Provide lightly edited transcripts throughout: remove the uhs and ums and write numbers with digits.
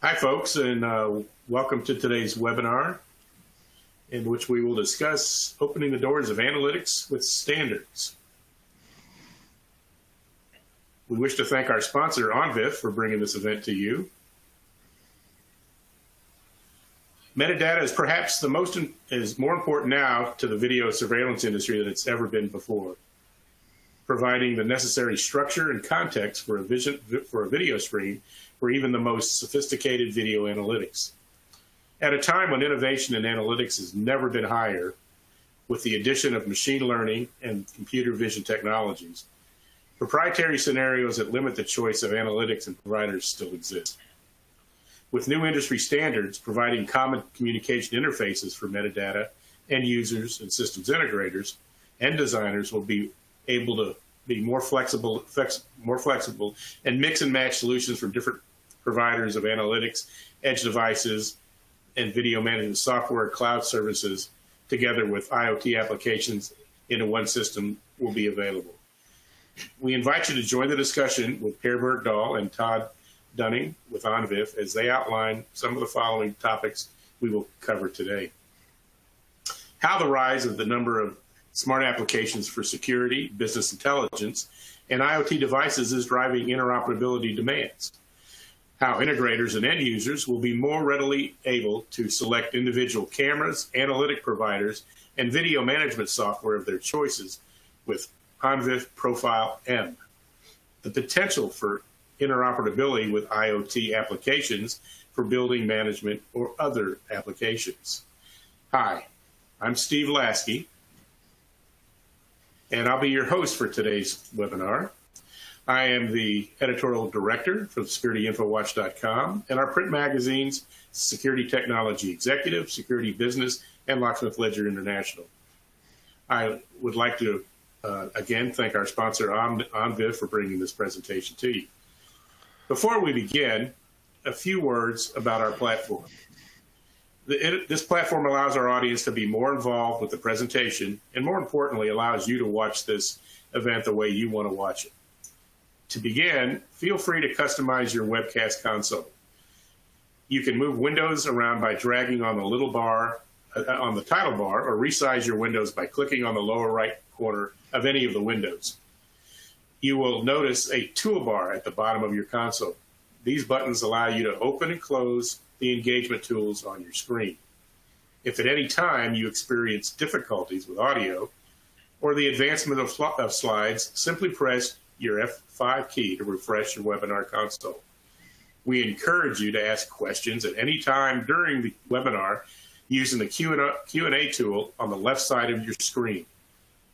Hi, folks, and welcome to today's webinar, in which we will discuss opening the doors of analytics with standards. We wish to thank our sponsor, ONVIF, for bringing this event to you. Metadata is perhaps is more important now to the video surveillance industry than it's ever been before, providing the necessary structure and context for a video stream for even the most sophisticated video analytics. At a time when innovation in analytics has never been higher, with the addition of machine learning and computer vision technologies, proprietary scenarios that limit the choice of analytics and providers still exist. With new industry standards providing common communication interfaces for metadata, end users and systems integrators and designers will be able to be more flexible and mix and match solutions from different providers of analytics, edge devices, and video management software, cloud services, together with IoT applications into one system will be available. We invite you to join the discussion with Björkdahl and Todd with ONVIF as they outline some of the following topics we will cover today. How the rise of the number of smart applications for security, business intelligence, and IoT devices is driving interoperability demands. How integrators and end users will be more readily able to select individual cameras, analytic providers, and video management software of their choices with ONVIF ProfileM. The potential for interoperability with IoT applications for building management or other applications. Hi, I'm Steve Lasky, and I'll be your host for today's webinar. I am the editorial director for SecurityInfoWatch.com and our print magazines, Security Technology Executive, Security Business, and Locksmith Ledger International. I would like to again thank our sponsor, ONVIF, for bringing this presentation to you. Before we begin, a few words about our platform. This platform allows our audience to be more involved with the presentation and, more importantly, allows you to watch this event the way you want to watch it. To begin, feel free to customize your webcast console. You can move windows around by dragging on the little bar on the title bar, or resize your windows by clicking on the lower right corner of any of the windows. You will notice a toolbar at the bottom of your console. These buttons allow you to open and close the engagement tools on your screen. If at any time you experience difficulties with audio or the advancement of slides, simply press your F5 key to refresh your webinar console. We encourage you to ask questions at any time during the webinar using the Q&A tool on the left side of your screen.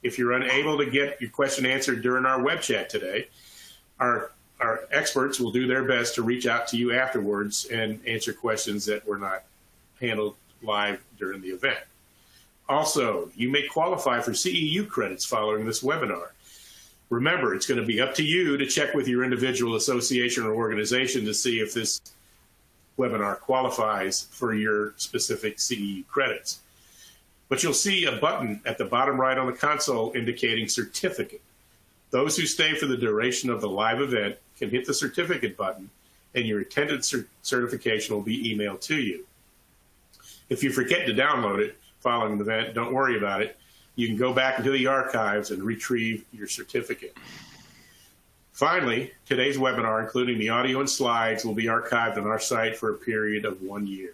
If you're unable to get your question answered during our web chat today, our experts will do their best to reach out to you afterwards and answer questions that were not handled live during the event. Also, you may qualify for CEU credits following this webinar. Remember, it's going to be up to you to check with your individual association or organization to see if this webinar qualifies for your specific CEU credits. But you'll see a button at the bottom right on the console indicating certificate. Those who stay for the duration of the live event can hit the certificate button and your attendance certification will be emailed to you. If you forget to download it following the event, don't worry about it. You can go back into the archives and retrieve your certificate. Finally, today's webinar, including the audio and slides, will be archived on our site for a period of 1 year.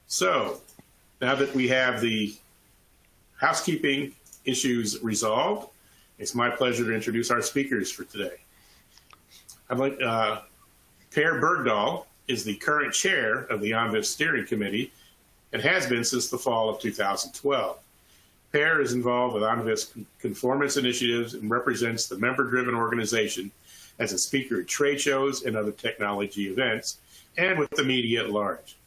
So, now that we have the housekeeping issues resolved, it's my pleasure to introduce our speakers for today. Björkdahl is the current chair of the ONVIF Steering Committee and has been since the fall of 2012. Per is involved with ONVIF's conformance initiatives and represents the member-driven organization as a speaker at trade shows and other technology events, and with the media at large.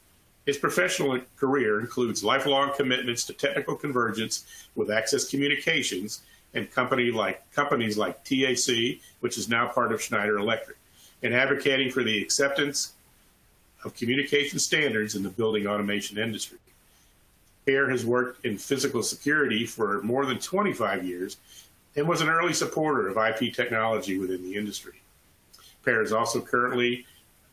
His professional career includes lifelong commitments to technical convergence with Access Communications and companies like TAC, which is now part of Schneider Electric, and advocating for the acceptance of communication standards in the building automation industry. Per has worked in physical security for more than 25 years and was an early supporter of IP technology within the industry. Per is also currently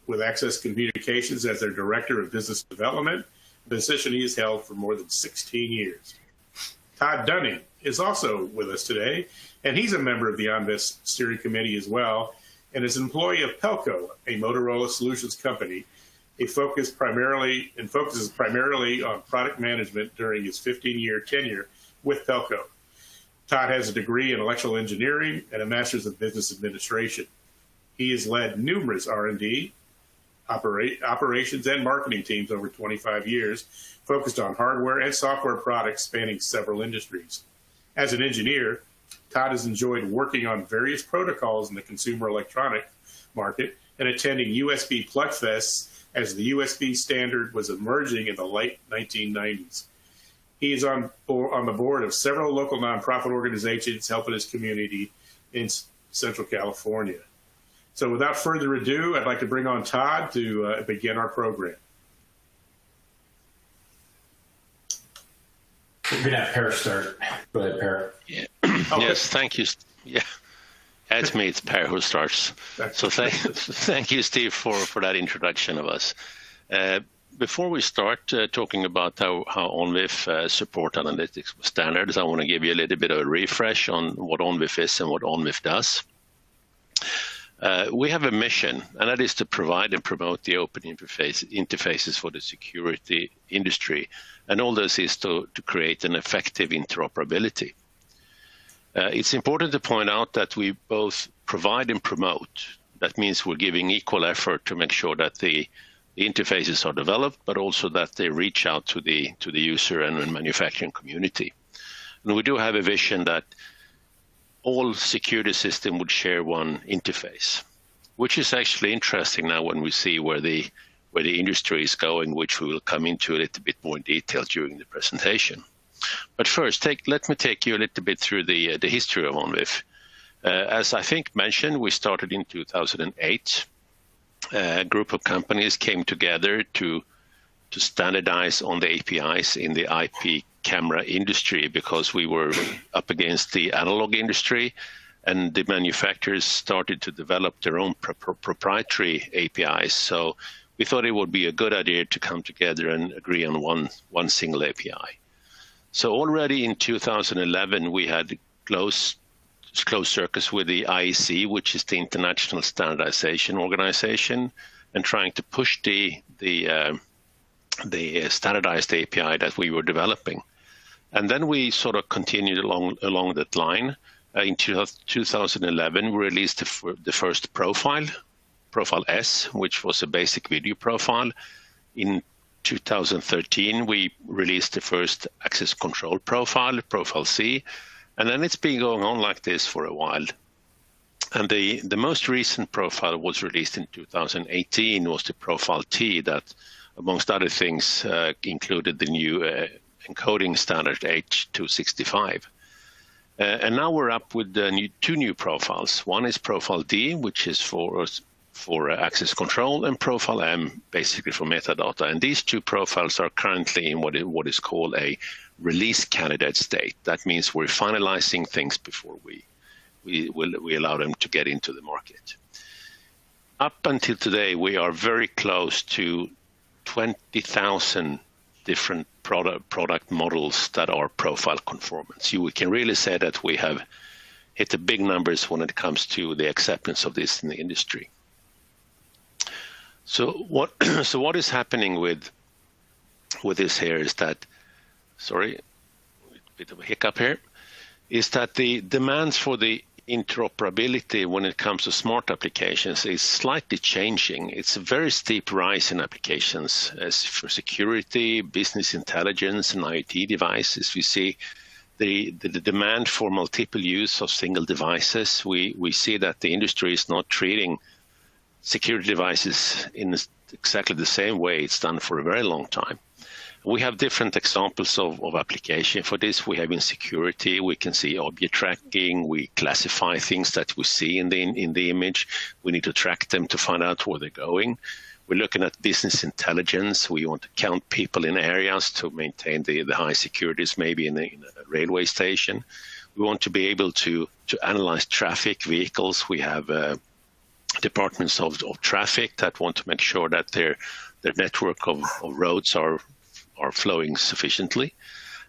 with Access Communications as their Director of Business Development, a position he has held for more than 16 years. Todd Dunning is also with us today, and he's a member of the ONVIF Steering Committee as well, and is an employee of Pelco, a Motorola Solutions company. He focuses primarily on product management during his 15-year tenure with Pelco. Todd has a degree in electrical engineering and a master's of business administration. He has led numerous R&D, operations, and marketing teams over 25 years, focused on hardware and software products spanning several industries. As an engineer, Todd has enjoyed working on various protocols in the consumer electronic market and attending USB Plugfests as the USB standard was emerging in the late 1990s. He is on the board of several local nonprofit organizations helping his community in Central California. So without further ado, I'd like to bring on Todd to begin our program. We're going to have Per start. Go ahead, Per. Yeah. Okay. Yes, thank you. Yeah, it's me, it's Per who starts. So thank you, Steve, for that introduction of us. Before we start talking about how ONVIF support analytics standards, I want to give you a little bit of a refresh on what ONVIF is and what ONVIF does. We have a mission, and that is to provide and promote the open interfaces for the security industry, and all this is to create an effective interoperability. It's important to point out that we both provide and promote. That means we're giving equal effort to make sure that the interfaces are developed, but also that they reach out to the user and the manufacturing community. And we do have a vision that all security systems would share one interface, which is actually interesting now when we see where the industry is going, which we will come into a little bit more in detail during the presentation. But first, let me take you a little bit through the history of ONVIF. As I think mentioned, we started in 2008. A group of companies came together to standardize on the APIs in the IP camera industry because we were up against the analog industry, and the manufacturers started to develop their own proprietary APIs. So we thought it would be a good idea to come together and agree on one single API. So already in 2011, we had close circus with the IEC, which is the International Standardization Organization, and trying to push the standardized API that we were developing. And then we sort of continued along that line. In 2011, we released the first Profile S, which was a basic video profile. In 2013, we released the first access control profile, Profile C, and then it's been going on like this for a while. And the most recent profile was released in 2018, was the Profile T that, amongst other things, included the new encoding standard H265. And now we're up with two new profiles. One is Profile D, which is for access control, and Profile M, basically for metadata. And these two profiles are currently in what is called a release candidate state. That means we're finalizing things before we allow them to get into the market. Up until today, we are very close to 20,000 different product models that are profile conformance. We can really say that we have hit the big numbers when it comes to the acceptance of this in the industry. So what is happening with this here is that, sorry, a bit of a hiccup here, is that the demands for the interoperability when it comes to smart applications is slightly changing. It's a very steep rise in applications as for security, business intelligence, and IoT devices. We see the demand for multiple use of single devices. We see that the industry is not treating security devices in exactly the same way it's done for a very long time. We have different examples of application for this. We have in security, we can see object tracking. We classify things that we see in the image. We need to track them to find out where they're going. We're looking at business intelligence. We want to count people in areas to maintain the high securities, maybe in a railway station. We want to be able to analyze traffic, vehicles. We have departments of traffic that want to make sure that their network of roads are flowing sufficiently.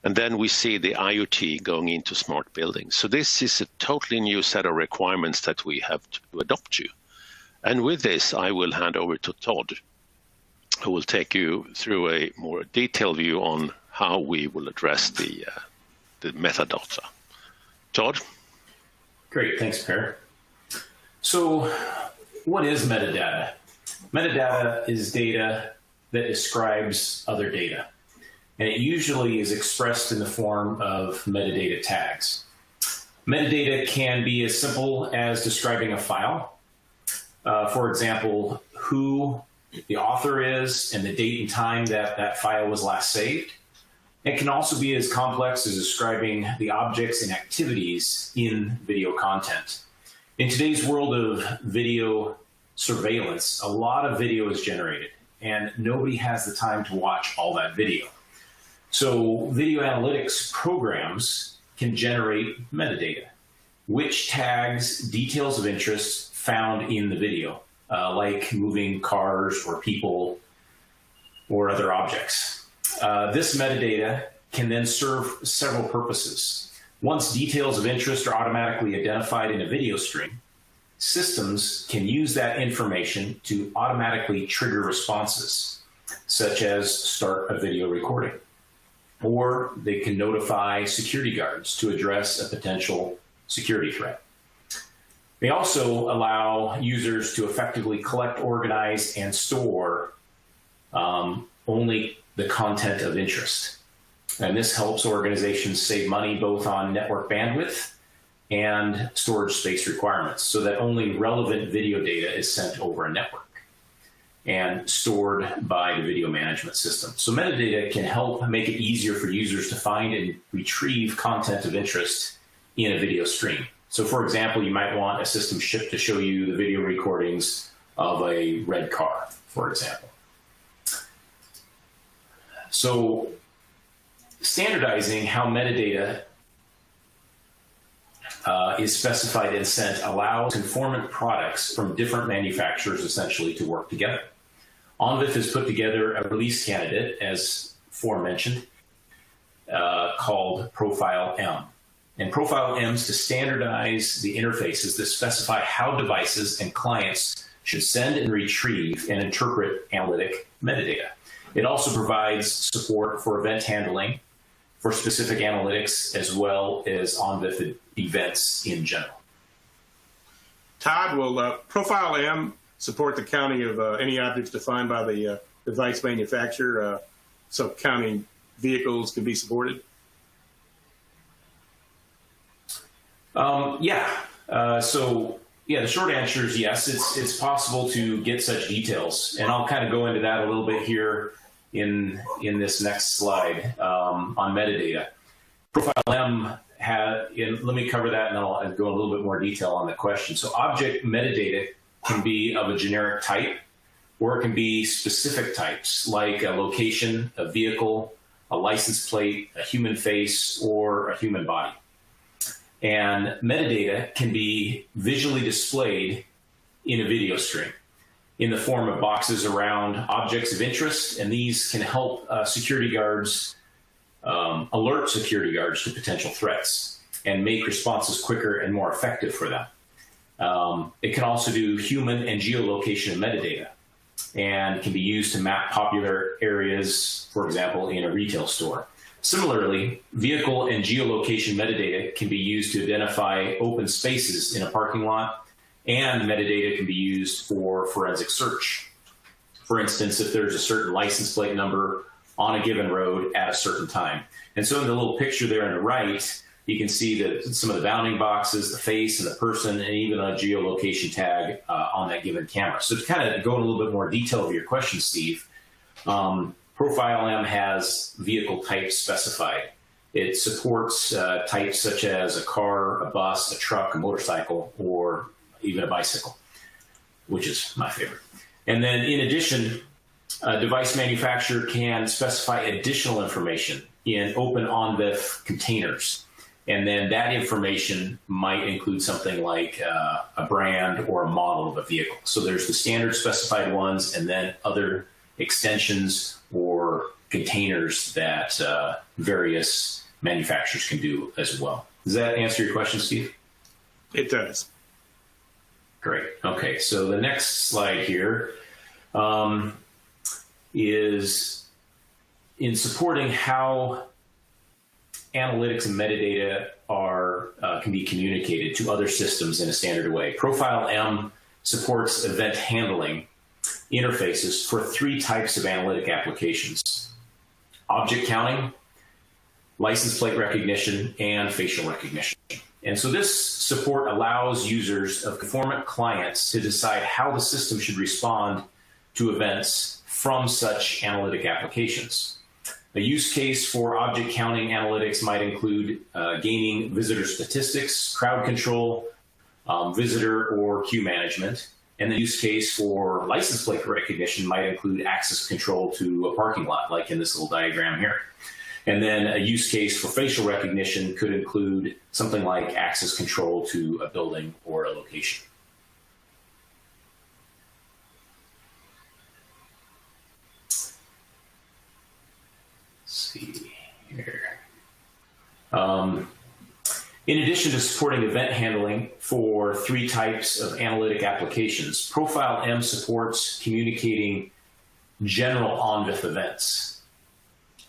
And then we see the IoT going into smart buildings. So this is a totally new set of requirements that we have to adopt to. And with this, I will hand over to Todd, who will take you through a more detailed view on how we will address the metadata. Todd? Great, thanks, Per. So what is metadata? Metadata is data that describes other data, and it usually is expressed in the form of metadata tags. Metadata can be as simple as describing a file. For example, who the author is and the date and time that that file was last saved. It can also be as complex as describing the objects and activities in video content. In today's world of video surveillance, a lot of video is generated, and nobody has the time to watch all that video. So video analytics programs can generate metadata, which tags details of interest found in the video, like moving cars or people or other objects. This metadata can then serve several purposes. Once details of interest are automatically identified in a video stream, systems can use that information to automatically trigger responses, such as start a video recording. Or they can notify security guards to address a potential security threat. They also allow users to effectively collect, organize, and store only the content of interest. And this helps organizations save money both on network bandwidth and storage space requirements, so that only relevant video data is sent over a network and stored by the video management system. So metadata can help make it easier for users to find and retrieve content of interest in a video stream. So for example, you might want a system shipped to show you the video recordings of a red car, for example. So standardizing how metadata is specified and sent allows conformant products from different manufacturers essentially to work together. ONVIF has put together a release candidate, as aforementioned, called ProfileM. And ProfileM is to standardize the interfaces that specify how devices and clients should send and retrieve and interpret analytic metadata. It also provides support for event handling for specific analytics, as well as ONVIF events in general. Todd, will ProfileM support the counting of any objects defined by the device manufacturer, so counting vehicles can be supported? The short answer is yes. It's possible to get such details, and I'll kind of go into that a little bit here in this next slide on metadata. ProfileM let me cover that, and I'll go in a little bit more detail on the question. So object metadata can be of a generic type, or it can be specific types, like a location, a vehicle, a license plate, a human face, or a human body. And metadata can be visually displayed in a video stream in the form of boxes around objects of interest, and these can help security guards alert security guards to potential threats and make responses quicker and more effective for them. It can also do human and geolocation metadata, and can be used to map popular areas, for example, in a retail store. Similarly, vehicle and geolocation metadata can be used to identify open spaces in a parking lot, and metadata can be used for forensic search. For instance, if there's a certain license plate number on a given road at a certain time. And so in the little picture there on the right, you can see that some of the bounding boxes, the face and the person, and even a geolocation tag on that given camera. So to kind of go in a little bit more detail of your question, Steve, ProfileM has vehicle types specified. It supports types such as a car, a bus, a truck, a motorcycle, or even a bicycle, which is my favorite. And then in addition, a device manufacturer can specify additional information in open ONVIF containers. And then that information might include something like a brand or a model of a vehicle. So there's the standard specified ones, and then other extensions or containers that various manufacturers can do as well. Does that answer your question, Steve? It does. Great. Okay, so the next slide here is in supporting how analytics and metadata can be communicated to other systems in a standard way. ProfileM supports event handling interfaces for 3 types of analytic applications: object counting, license plate recognition, and facial recognition. And so this support allows users of conformant clients to decide how the system should respond to events from such analytic applications. A use case for object counting analytics might include gaining visitor statistics, crowd control, visitor or queue management. And the use case for license plate recognition might include access control to a parking lot, like in this little diagram here. And then a use case for facial recognition could include something like access control to a building or a location. Let's see here. In addition to supporting event handling for 3 types of analytic applications, ProfileM supports communicating general ONVIF events.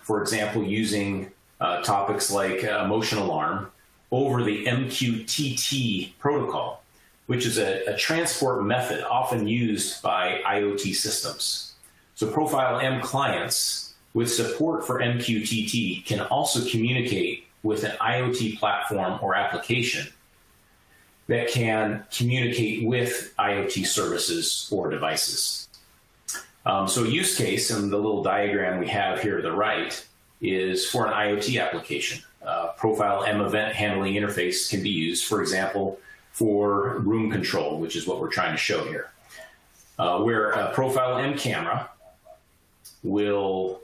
For example, using topics like motion alarm over the MQTT protocol, which is a transport method often used by IoT systems. So ProfileM clients with support for MQTT can also communicate with an IoT platform or application that can communicate with IoT services or devices. So a use case in the little diagram we have here to the right is for an IoT application. ProfileM event handling interface can be used, for example, for room control, which is what we're trying to show here, where a ProfileM camera will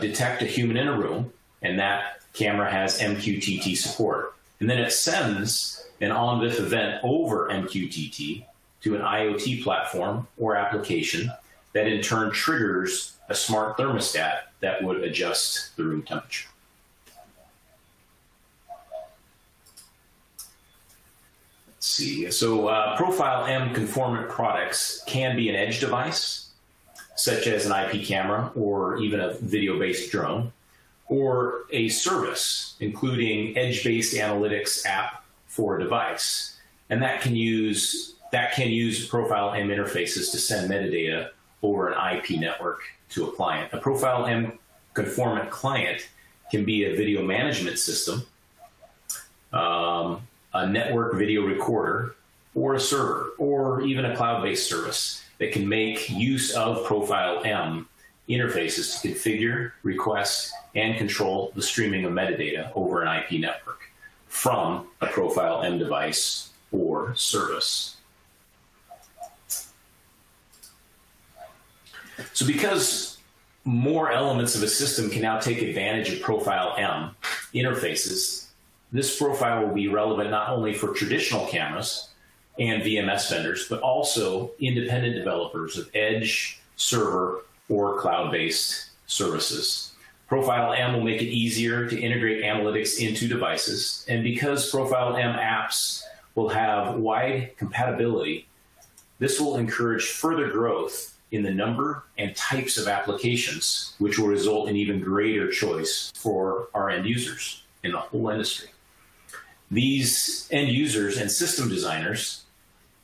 detect a human in a room, and that camera has MQTT support. And then it sends an ONVIF event over MQTT to an IoT platform or application that in turn triggers a smart thermostat that would adjust the room temperature. Let's see. So ProfileM conformant products can be an edge device, such as an IP camera or even a video-based drone, or a service, including edge-based analytics app for a device. And that can use ProfileM interfaces to send metadata over an IP network to a client. A ProfileM conformant client can be a video management system, a network video recorder, or a server, or even a cloud-based service that can make use of ProfileM interfaces to configure, request, and control the streaming of metadata over an IP network from a ProfileM device or service. So because more elements of a system can now take advantage of ProfileM interfaces, this profile will be relevant not only for traditional cameras and VMS vendors, but also independent developers of edge, server, or cloud-based services. ProfileM will make it easier to integrate analytics into devices, and because ProfileM apps will have wide compatibility, this will encourage further growth in the number and types of applications, which will result in even greater choice for our end users in the whole industry. These end users and system designers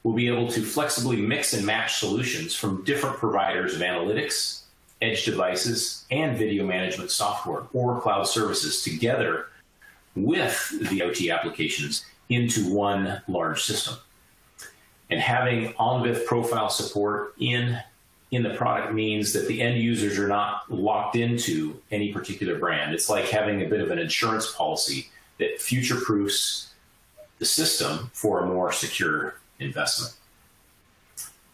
will be able to flexibly mix and match solutions from different providers of analytics, edge devices, and video management software or cloud services together with the OT applications into one large system. And having ONVIF profile support in the product means that the end users are not locked into any particular brand. It's like having a bit of an insurance policy that future-proofs the system for a more secure investment.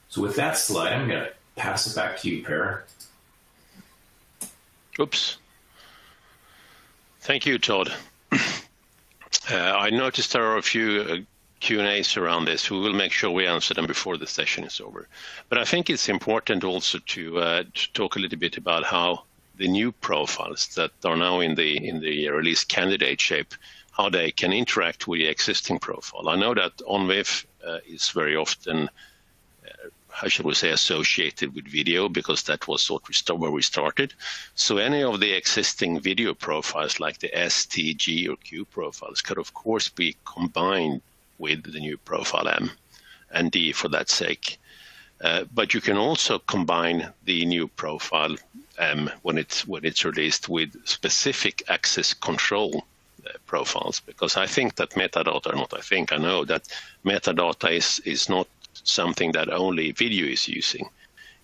So with that slide, I'm going to pass it back to you, Per. Oops. Thank you, Todd. I noticed there are a few Q&As around this. We will make sure we answer them before the session is over. But I think it's important also to talk a little bit about how the new profiles that are now in the release candidate shape, how they can interact with the existing profile. I know that ONVIF is very often, how should we say, associated with video, because that was sort of where we started. So any of the existing video profiles like the S, T, G, or Q profiles could of course be combined with the new ProfileM and D for that sake. But you can also combine the new ProfileM when it's released with specific access control profiles, because I think that metadata, I know that metadata is not something that only video is using.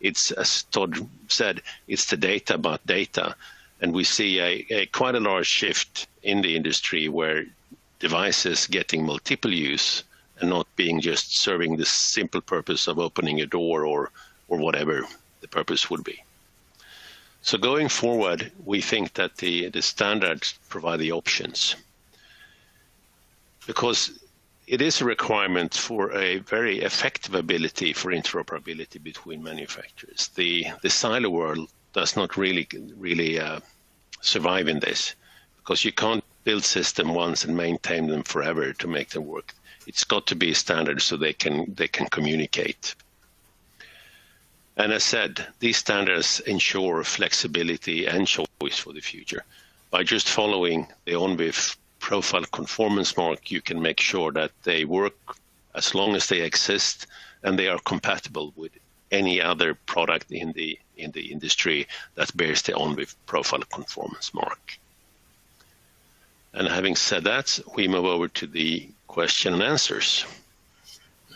It's, as Todd said, it's the data about data. And we see a quite a large shift in the industry where devices getting multiple use and not being just serving the simple purpose of opening a door or whatever the purpose would be. So going forward, we think that the standards provide the options, because it is a requirement for a very effective ability for interoperability between manufacturers. The silo world does not really survive in this, because you can't build system once and maintain them forever to make them work. It's got to be standard so they can communicate. And as said, these standards ensure flexibility and choice for the future. By just following the ONVIF profile conformance mark, you can make sure that they work as long as they exist and they are compatible with any other product in the industry that bears the ONVIF profile conformance mark. And having said that, we move over to the question and answers.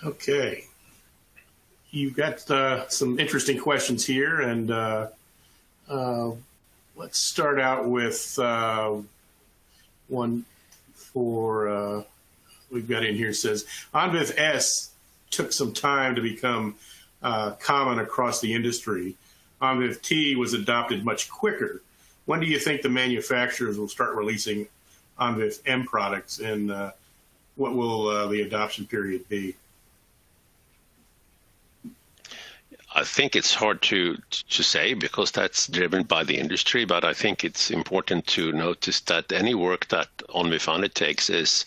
Okay. You've got some interesting questions here, and let's start out with one for we've got in here. Says ONVIF S took some time to become common across the industry. ONVIF T was adopted much quicker. When do you think the manufacturers will start releasing ONVIF M products, and what will the adoption period be? I think it's hard to say, because that's driven by the industry, but I think it's important to notice that any work that ONVIF undertakes is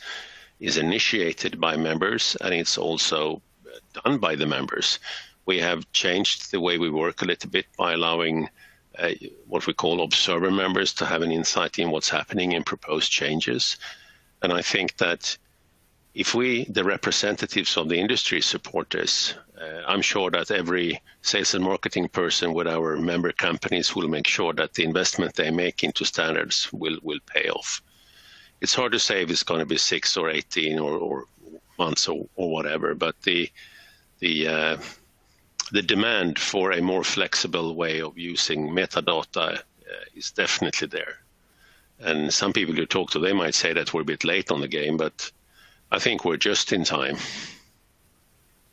initiated by members, and it's also done by the members. We have changed the way we work a little bit by allowing what we call observer members to have an insight in what's happening in proposed changes. And I think that if we, the representatives of the industry, support this, I'm sure that every sales and marketing person with our member companies will make sure that the investment they make into standards will pay off. It's hard to say if it's going to be 6 or 18 or months or whatever, but the demand for a more flexible way of using metadata is definitely there. And some people you talk to, they might say that we're a bit late on the game, but I think we're just in time.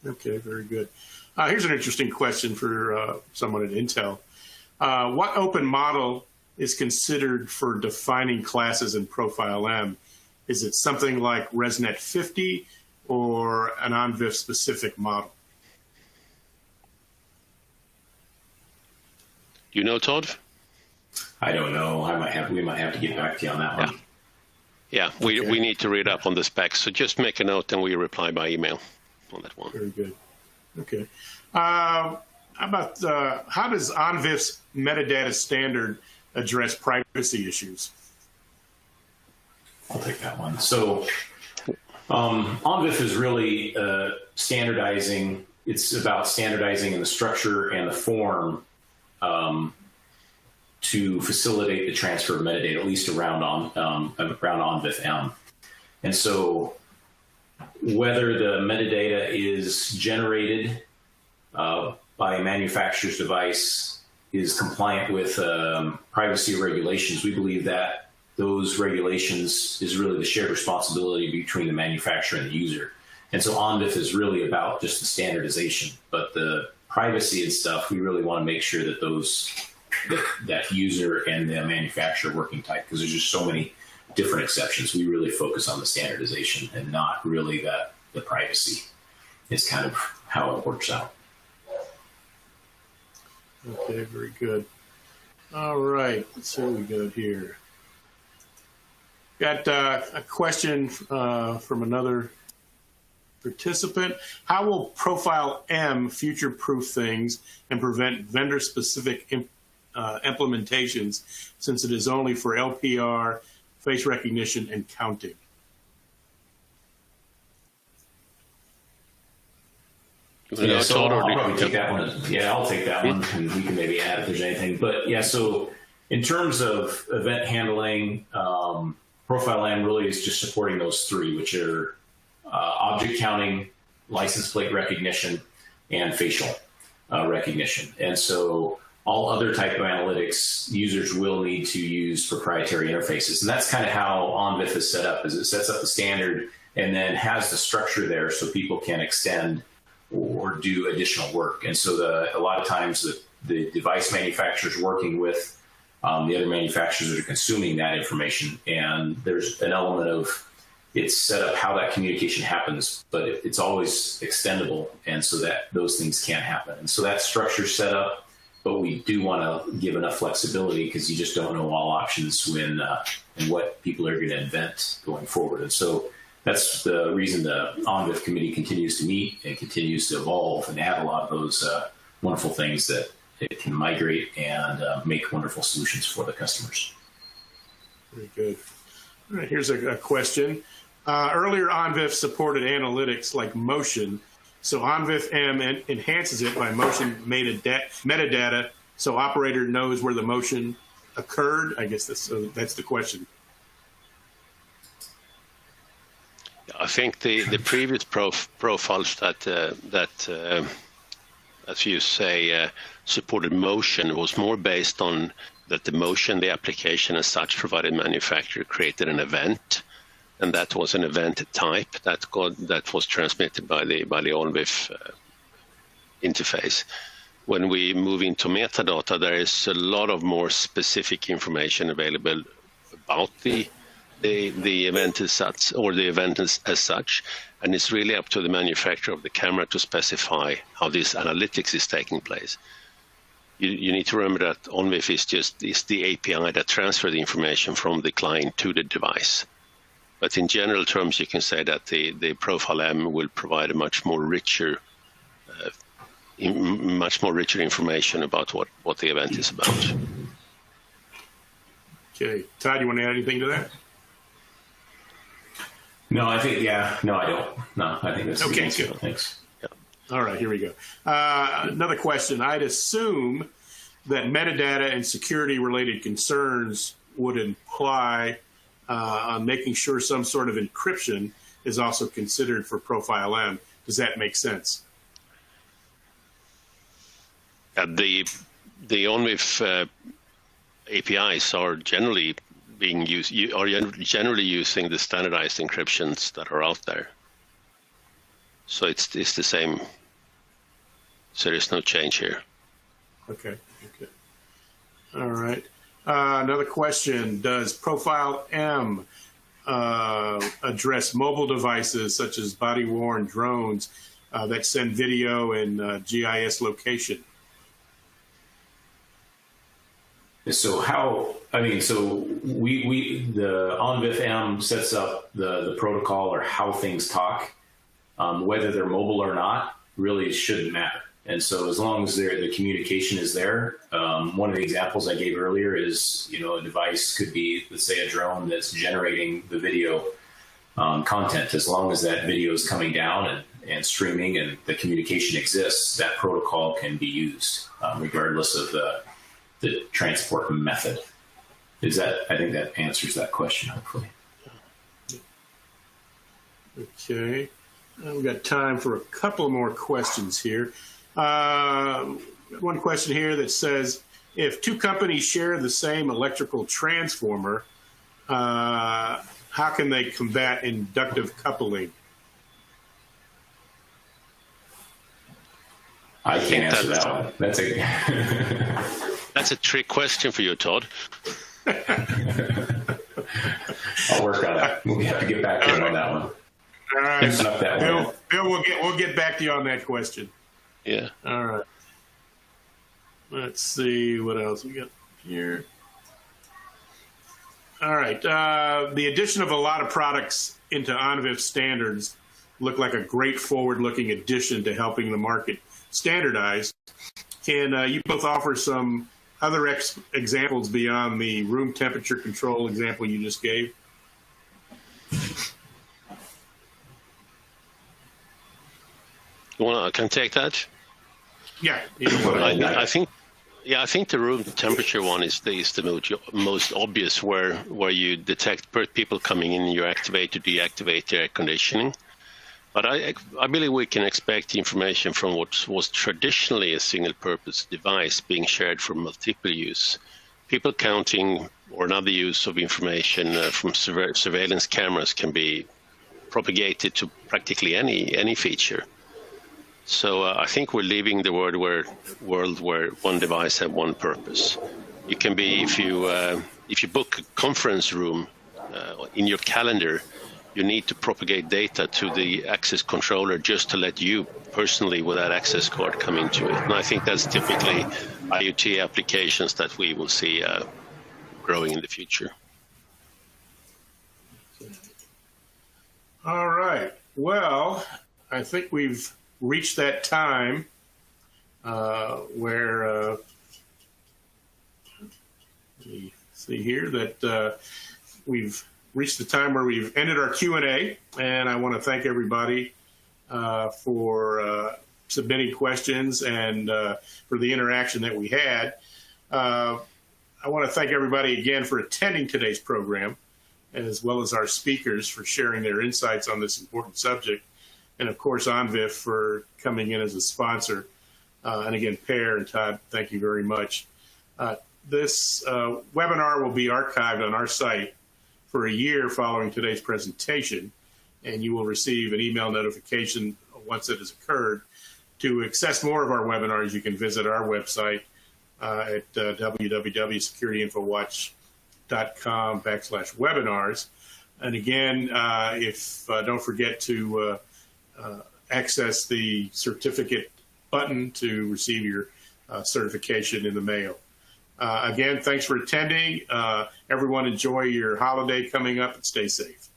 Okay, very good. Here's an interesting question for someone at Intel. What open model is considered for defining classes in ProfileM? Is it something like ResNet 50 or an ONVIF specific model? You know, Todd? I don't know. We might have to get back to you on that one. Yeah, we need to read up on the specs. So just make a note and we reply by email on that one. Very good. Okay. How does ONVIF's metadata standard address privacy issues? I'll take that one. So ONVIF is really standardizing. It's about standardizing in the structure and the form to facilitate the transfer of metadata, at least around ONVIF M. And so whether the metadata is generated by a manufacturer's device is compliant with privacy regulations, we believe that those regulations is really the shared responsibility between the manufacturer and the user. And so ONVIF is really about just the standardization, but the privacy and stuff, we really want to make sure that that user and the manufacturer are working tight, because there's just so many different exceptions. We really focus on the standardization and not really the privacy. Is kind of how it works out. Okay, very good. All right, let's see what we got here. Got a question from another participant. How will ProfileM future-proof things and prevent vendor-specific implementations, since it is only for LPR, face recognition, and counting? Yeah, so I'll probably take that one. Yeah, I'll take that one, and we can maybe add if there's anything. But yeah, so in terms of event handling, ProfileM really is just supporting those three, which are object counting, license plate recognition, and facial recognition. And so all other type of analytics, users will need to use proprietary interfaces. And that's kind of how ONVIF is set up, is it sets up the standard and then has the structure there so people can extend or do additional work. And so a lot of times the device manufacturers working with the other manufacturers that are consuming that information, and there's an element of it's set up how that communication happens, but it's always extendable, and so that those things can't happen. And so that structure's set up, but we do want to give enough flexibility because you just don't know all options when and what people are going to invent going forward. And so that's the reason the ONVIF committee continues to meet and continues to evolve and add a lot of those wonderful things that it can migrate and make wonderful solutions for the customers. Very good. All right, here's a question. Earlier, ONVIF supported analytics like motion, so ONVIF M enhances it by motion metadata, so operator knows where the motion occurred. I guess that's the question. I think the previous profiles that as you say, supported motion was more based on that the motion, the application as such, provided manufacturer created an event, and that was an event type that was transmitted by the ONVIF interface. When we move into metadata, there is a lot of more specific information available about the event as such, or the event as such, and it's really up to the manufacturer of the camera to specify how this analytics is taking place. You need to remember that ONVIF is the API that transfers the information from the client to the device. But in general terms, you can say that the ProfileM will provide a much more richer information about what the event is about. Okay, Todd, you want to add anything to that? No, I think, no, I don't. No, I think that's okay. Good. Thanks. Yeah. All right, here we go. Another question. I'd assume that metadata and security-related concerns would imply on making sure some sort of encryption is also considered for ProfileM. Does that make sense? The ONVIF APIs are generally being used. You are generally using the standardized encryptions that are out there. So it's the same. So there's no change here. Okay. All right. Another question. Does ProfileM address mobile devices such as body-worn drones that send video and GIS location? So the ONVIF M sets up the protocol or how things talk. Whether they're mobile or not really shouldn't matter. And so as long as the communication is there, one of the examples I gave earlier is, a device could be, let's say, a drone that's generating the video content. As long as that video is coming down and streaming and the communication exists, that protocol can be used regardless of the transport method. I think that answers that question, hopefully. Okay. We've got time for a couple more questions here. One question here that says, if two companies share the same electrical transformer, how can they combat inductive coupling? I can't answer that one. That's a trick question for you, Todd. I'll work on that. We'll have to get back to you on that one. All right, Mixing up that one. Bill, we'll get back to you on that question. Yeah. All right. Let's see what else we got here. All right. The addition of a lot of products into ONVIF standards look like a great forward-looking addition to helping the market standardize. Can you both offer some other examples beyond the room temperature control example you just gave? I can take that. Yeah. I think the room temperature one is the most obvious, where you detect people coming in, you activate or deactivate the air conditioning. But I believe we can expect information from what was traditionally a single-purpose device being shared for multiple use. People counting or another use of information from surveillance cameras can be propagated to practically any feature. So I think we're leaving the world where one device has one purpose. You can be, if you book a conference room in your calendar, you need to propagate data to the access controller just to let you personally with that access card come into it. And I think that's typically IoT applications that we will see growing in the future. All right. Well, I think we've reached that time where we see here that we've reached the time where we've ended our Q&A, and I want to thank everybody for submitting questions and for the interaction that we had. I want to thank everybody again for attending today's program, as well as our speakers for sharing their insights on this important subject, and of course ONVIF for coming in as a sponsor. And again, Per and Todd, thank you very much. This webinar will be archived on our site for a year following today's presentation, and you will receive an email notification once it has occurred. To access more of our webinars, you can visit our website at www.securityinfowatch.com/webinars. And again, don't forget to access the certificate button to receive your certification in the mail. Again, thanks for attending. Everyone enjoy your holiday coming up and stay safe.